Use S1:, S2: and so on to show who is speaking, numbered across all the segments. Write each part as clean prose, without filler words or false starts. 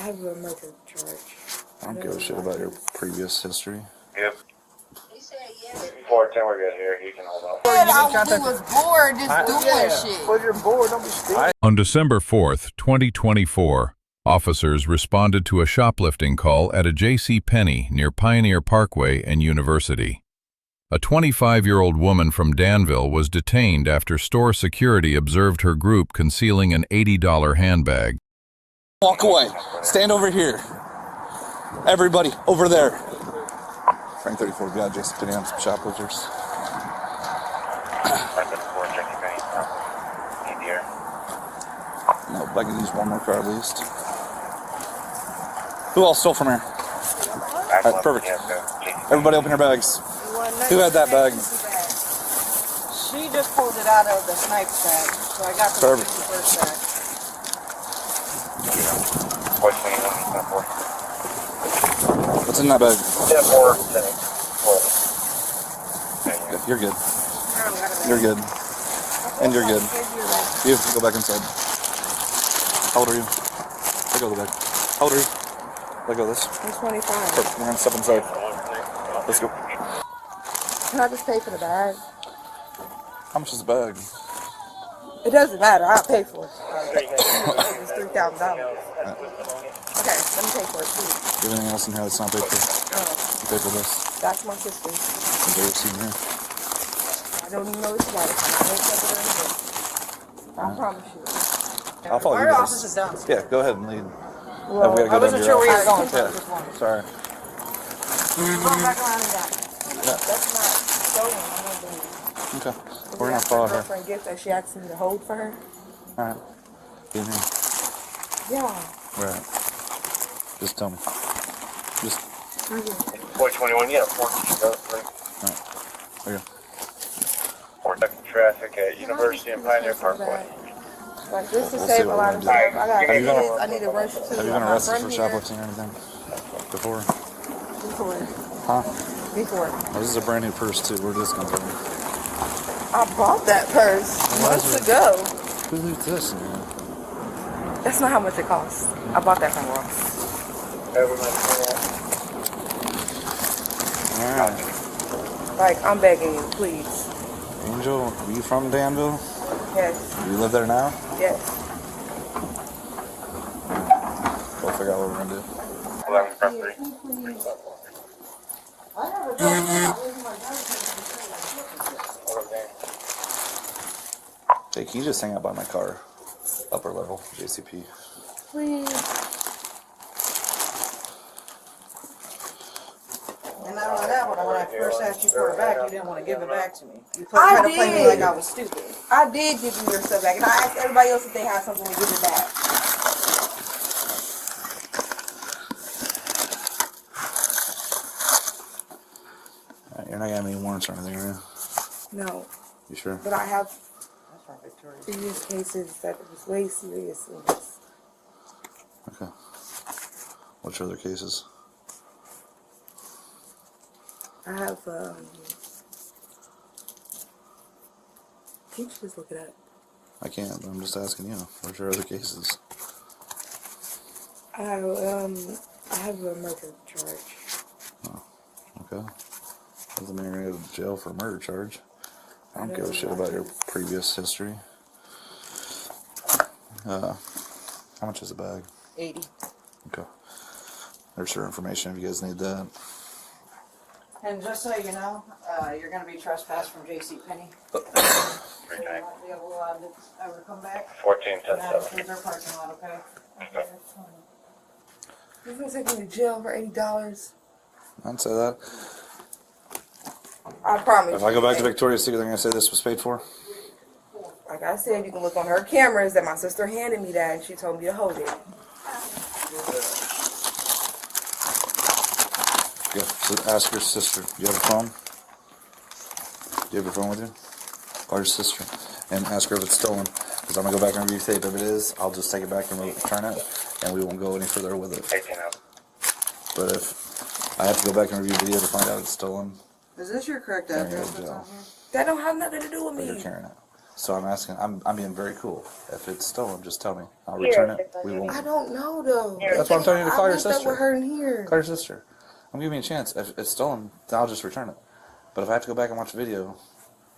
S1: have a murder charge.
S2: I don't give a shit about your previous history.
S3: Yep. 410, we're good here. You can hold on.
S1: I was bored just doing shit.
S2: Well, you're bored. Don't be stupid.
S4: On December 4th, 2024, officers responded to a shoplifting call at a JCPenney near Pioneer Parkway and University. A 25-year-old woman from Danville was detained after store security observed her group concealing an $80 handbag.
S2: Walk away. Stand over here. Everybody, over there. Frank 34, got JCPenney on some shoplifters.
S3: Frank 34, JCPenney. Need here.
S2: No, I can use one more car at least. Who else stole from here? Alright, perfect. Everybody open your bags. Who had that bag?
S1: She just pulled it out of the snipe bag, so I got the
S2: Perfect.
S1: first bag.
S2: What's in that bag?
S3: Yeah, 4.
S2: You're good. You're good. And you're good. You go back inside. How old are you? Let go of the bag. How old are you? Let go of this.
S1: I'm 25.
S2: Perfect. We're gonna step inside. Let's go.
S1: Can I just pay for the bag?
S2: How much is the bag?
S1: It doesn't matter. I'll pay for it. It's $3,000. Okay, let me pay for it, please.
S2: Everything else in here that's not paid for. You pay for this.
S1: That's my sister.
S2: Enjoy your seat here.
S1: I don't even know it's about it. I don't accept it or anything. I promise you.
S2: I'll follow you
S1: Our
S2: guys.
S1: office is down.
S2: Yeah, go ahead and lead.
S1: Well,
S2: we gotta go
S1: I wasn't
S2: down to
S1: sure
S2: your
S1: where you were going.
S2: office.
S1: So I just wanted.
S2: Sorry.
S1: Go back around and down. That's not stolen. I don't believe.
S2: Okay. We're gonna follow her.
S1: Girlfriend gift that she asked me to hold for her.
S2: Alright. Get in here.
S1: Yeah.
S2: Right. Just tell me. Just.
S3: 421, yeah, 4.
S2: Alright. There you go.
S3: 4 second traffic at University and Pioneer Parkway.
S1: Like, just to
S2: We'll
S1: save
S2: see
S1: a
S2: what
S1: lot
S2: we're
S1: of
S2: gonna
S1: stuff.
S2: do.
S1: I got
S2: Have you
S1: kids.
S2: been-
S1: I need to rush to.
S2: Have you been arrested for shoplifting or anything? Before?
S1: Before.
S2: Huh?
S1: Before.
S2: Oh, this is a brand new purse too. Where did this come from?
S1: I bought that purse months ago.
S2: Who leaves this in here?
S1: That's not how much it costs. I bought that from Ross.
S2: Alright.
S1: Like, I'm begging you, please.
S2: Angel, are you from Danville?
S1: Yes.
S2: Do you live there now?
S1: Yes.
S2: We'll figure out what we're gonna do.
S3: 11 from 3.
S2: Hey, can you just hang out by my car? Upper level, JCP.
S1: Please.
S5: And not only that, when I first asked you for it back, you didn't want to give it back to me. You tried to play me like I was stupid.
S1: I did give you your stuff back, and I asked everybody else if they had something to give it back.
S2: Alright, you're not getting any warrants or anything, are you?
S1: No,
S2: You sure?
S1: but I have
S5: That's from Victoria.
S1: previous cases that was way serious than this.
S2: Okay. What's your other cases?
S1: I have, can you just look it up?
S2: I can't, but I'm just asking you. What's your other cases?
S1: I have a murder charge.
S2: Oh, okay. Doesn't mean you're gonna go to jail for a murder charge. I don't give a shit about your previous history. How much is a bag?
S5: 80.
S2: Okay. There's your information if you guys need that.
S5: And just so you know, you're going to be trespassed from JCPenney. So you might be able to ever come back.
S3: 14, 10,
S5: And that
S3: 7.
S5: includes our parking lot, okay?
S1: You're gonna take me to jail for $80?
S2: I'd say that.
S1: I promise.
S2: If I go back to Victoria's Secret, they're gonna say this was paid for.
S1: Like I said, you can look on her cameras that my sister handed me that and she told me to hold it.
S2: Yeah. So ask your sister. Do you have a phone? Do you have your phone with you? Call your sister and ask her if it's stolen. Because I'm gonna go back and review tape. If it is, I'll just take it back and return it, and we won't go any further with it.
S3: 18 up.
S2: But if I have to go back and review video to find out it's stolen,
S5: Is this your correct address that's on here?
S1: That don't have nothing to do with
S2: but you're
S1: me.
S2: carrying it. So I'm asking, I'm being very cool. If it's stolen, just tell me. I'll return it. We won't.
S1: I don't know though.
S2: That's what I'm telling you to call your
S1: I
S2: sister.
S1: left that with her in here.
S2: Call your sister. I'm giving you a chance. If it's stolen, then I'll just return it. But if I have to go back and watch a video,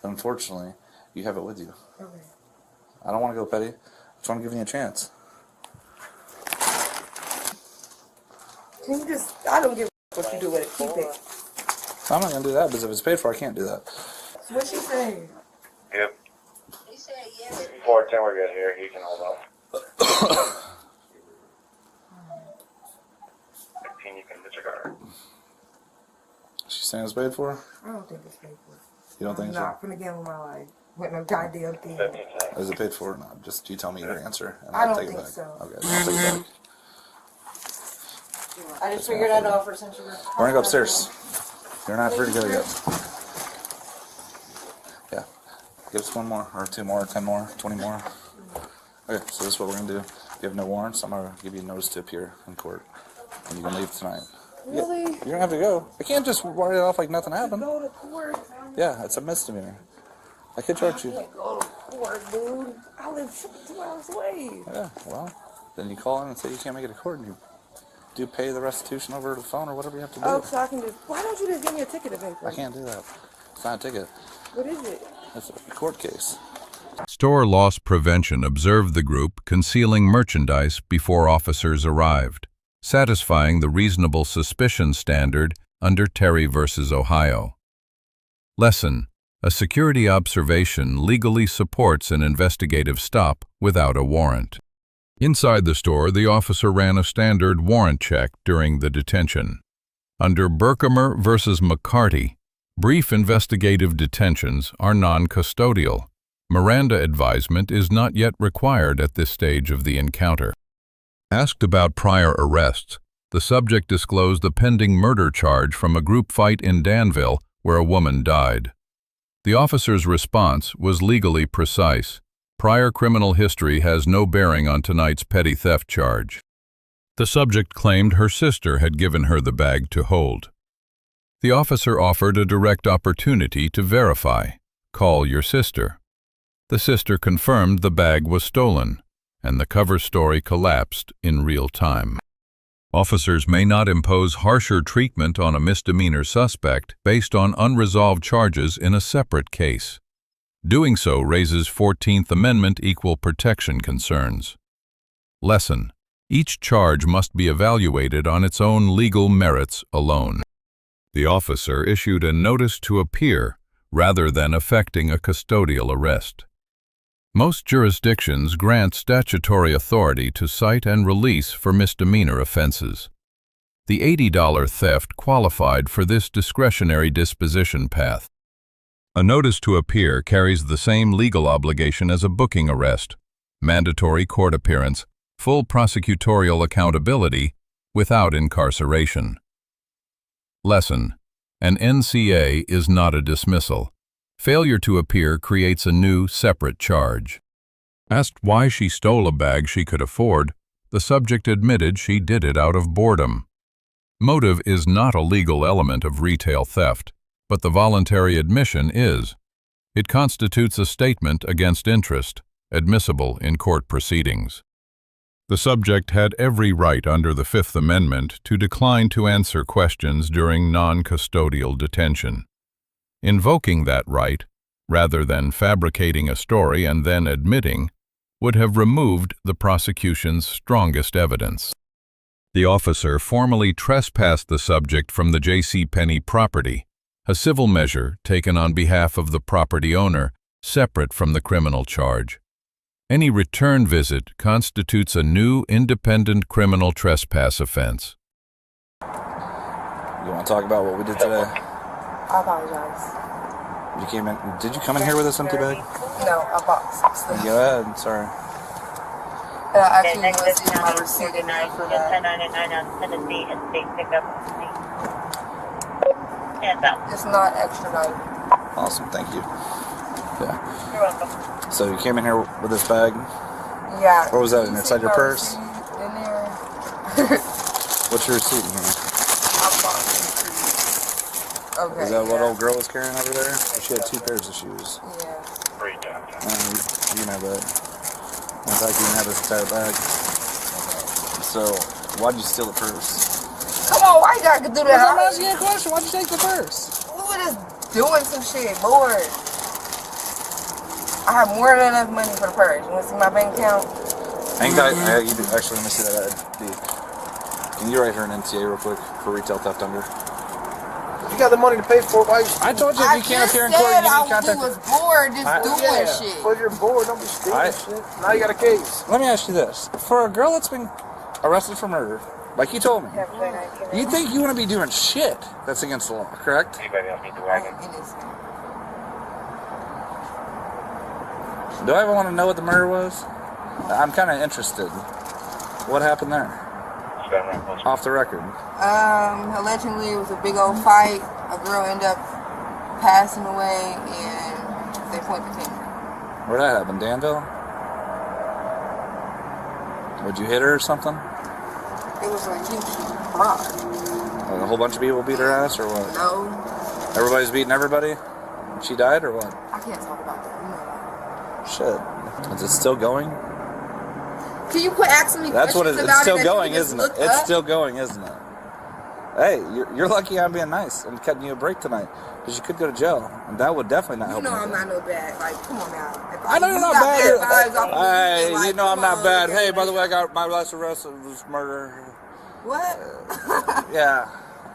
S2: unfortunately, you have it with you.
S1: Okay.
S2: I don't want to go petty. I just want to give you a chance.
S1: Can you just? I don't give a what you do with it. Keep it.
S2: I'm not gonna do that because if it's paid for, I can't do that.
S1: What she saying?
S3: Yep.
S6: He said yes.
S3: 410, we're good here. You can hold on. 15, you can disregard.
S2: She's saying it's paid for?
S1: I don't think it's paid for.
S2: You don't think
S1: I'm
S2: so?
S1: not gonna gamble my life with no goddamn thing.
S3: 15 seconds.
S2: Is it paid for or not? Just you tell me your answer and
S1: I
S2: I'll
S1: don't
S2: take it
S1: think
S2: back.
S1: so.
S2: Okay, I'll take it back.
S5: I just figured I'd offer since you were.
S2: We're gonna go upstairs. You're not free to go yet. Yeah. Give us one more, or 2 more, 10 more, 20 more. Okay, so this is what we're gonna do. If you have no warrants, I'm gonna give you notice to appear in court. And you can leave tonight.
S1: Really?
S2: You're gonna have to go. I can't just write it off like nothing happened.
S1: Go to court.
S2: Yeah, it's a misdemeanor. I could charge you.
S1: Go to court, dude. I live 2 hours away.
S2: Yeah, well, then you call in and say you can't make it to court and you do pay the restitution over the phone or whatever you have to do.
S1: Oh, so I can just. Why don't you just give me a ticket to pay for?
S2: I can't do that. It's not a ticket.
S1: What is it?
S2: It's a court case.
S4: Store Loss Prevention observed the group concealing merchandise before officers arrived, satisfying the reasonable suspicion standard under Terry v. Ohio. Lesson: a security observation legally supports an investigative stop without a warrant. Inside the store, the officer ran a standard warrant check during the detention. Under Berkemer v. McCarty, brief investigative detentions are non-custodial. Miranda advisement is not yet required at this stage of the encounter. Asked about prior arrests, the subject disclosed the pending murder charge from a group fight in Danville where a woman died. The officer's response was legally precise. Prior criminal history has no bearing on tonight's petty theft charge. The subject claimed her sister had given her the bag to hold. The officer offered a direct opportunity to verify. Call your sister. The sister confirmed the bag was stolen, and the cover story collapsed in real time. Officers may not impose harsher treatment on a misdemeanor suspect based on unresolved charges in a separate case. Doing so raises 14th Amendment equal protection concerns. Lesson: each charge must be evaluated on its own legal merits alone. The officer issued a notice to appear rather than effecting a custodial arrest. Most jurisdictions grant statutory authority to cite and release for misdemeanor offenses. The $80 theft qualified for this discretionary disposition path. A notice to appear carries the same legal obligation as a booking arrest: mandatory court appearance, full prosecutorial accountability, without incarceration. Lesson: an NCA is not a dismissal. Failure to appear creates a new, separate charge. Asked why she stole a bag she could afford, the subject admitted she did it out of boredom. Motive is not a legal element of retail theft, but the voluntary admission is. It constitutes a statement against interest, admissible in court proceedings. The subject had every right under the Fifth Amendment to decline to answer questions during non-custodial detention. Invoking that right, rather than fabricating a story and then admitting, would have removed the prosecution's strongest evidence. The officer formally trespassed the subject from the JCPenney property, a civil measure taken on behalf of the property owner, separate from the criminal charge. Any return visit constitutes a new independent criminal trespass offense.
S2: You want to talk about what we did today?
S1: I apologize.
S2: Did you come in here with this empty bag?
S1: No, a box.
S2: Go ahead, sorry.
S1: And I actually was in my receipt in there for that.
S6: 1099 on Tennessee and state pickup. Hands up.
S1: It's not extradited.
S2: Awesome, thank you. Yeah.
S6: You're welcome.
S2: So you came in here with this bag?
S1: Yeah.
S2: What was that,
S1: You
S2: inside
S1: see
S2: your
S1: my
S2: purse?
S1: receipt in there.
S2: What's your receipt in here?
S1: I bought these shoes. Okay.
S2: Is that what
S1: yeah.
S2: old girl was carrying over there? She had 2 pairs of shoes.
S1: Yeah.
S2: You can have that. In fact, you can have this entire bag. So, why'd you steal the purse?
S1: Come on, why you gotta do that?
S2: I'm asking you a question. Why'd you take the purse?
S1: We were just doing some shit, bored. I have more than enough money for the purse. You wanna see my bank account?
S2: Ain't got, you do, actually, let me see that ID. Can you write her an NTA real quick for retail theft under?
S7: You got the money to pay for it. Why you
S2: I told you if you can't appear in court, you need to contact.
S1: I was bored just doing shit.
S7: But you're bored. Don't be stealing shit. Now you got a case.
S2: Let me ask you this: for a girl that's been arrested for murder, like you told me, you think you want to be doing shit that's against the law, correct?
S3: Anybody else need the wagon?
S2: Do I ever want to know what the murder was? I'm kind of interested. What happened there? Off the record.
S1: Allegedly it was a big old fight. A girl ended up passing away and they point the finger.
S2: Where'd that happen? Danville? Would you hit her or something?
S1: It was a huge fraud.
S2: Like a whole bunch of people beat her ass or what?
S1: No.
S2: Everybody's beating everybody? She died or what?
S1: I can't talk about that. You know that.
S2: Shit. Is it still going?
S1: Can you quit asking me
S2: That's
S1: questions
S2: what
S1: about
S2: it's still
S1: it
S2: going, isn't it?
S1: look
S2: It's
S1: up?
S2: still going, isn't it? Hey, you're lucky I'm being nice and cutting you a break tonight because you could go to jail, and that would definitely not help.
S1: You know
S2: you.
S1: I'm not no bad. Like, come on now.
S2: I know you're not bad. Hey,
S1: Like,
S2: you know I'm not bad. Hey, by the way, I
S1: way.
S2: got my last arrest was murder.
S1: What?
S2: Yeah,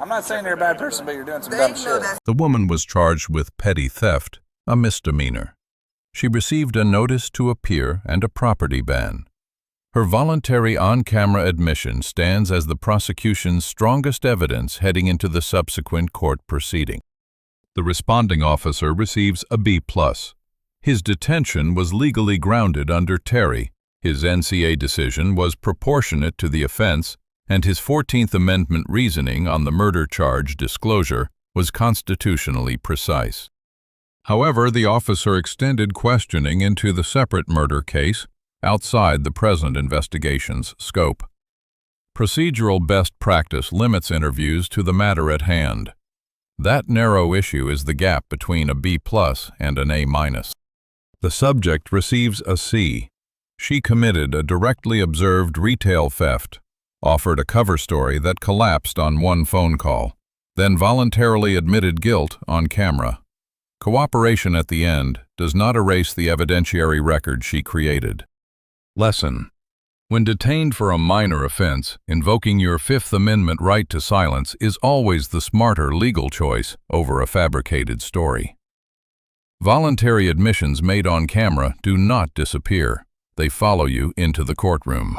S2: I'm not saying you're a bad person, but you're doing some
S1: They
S2: dumb
S1: know
S2: shit.
S1: that's
S4: The woman was charged with petty theft, a misdemeanor. She received a notice to appear and a property ban. Her voluntary on-camera admission stands as the prosecution's strongest evidence heading into the subsequent court proceeding. The responding officer receives a B+. His detention was legally grounded under Terry. His NCA decision was proportionate to the offense, and his 14th Amendment reasoning on the murder charge disclosure was constitutionally precise. However, the officer extended questioning into the separate murder case outside the present investigation's scope. Procedural best practice limits interviews to the matter at hand. That narrow issue is the gap between a B+ and an A-. The subject receives a C. She committed a directly observed retail theft, offered a cover story that collapsed on one phone call, then voluntarily admitted guilt on camera. Cooperation at the end does not erase the evidentiary record she created. Lesson: when detained for a minor offense, invoking your Fifth Amendment right to silence is always the smarter legal choice over a fabricated story. Voluntary admissions made on camera do not disappear. They follow you into the courtroom.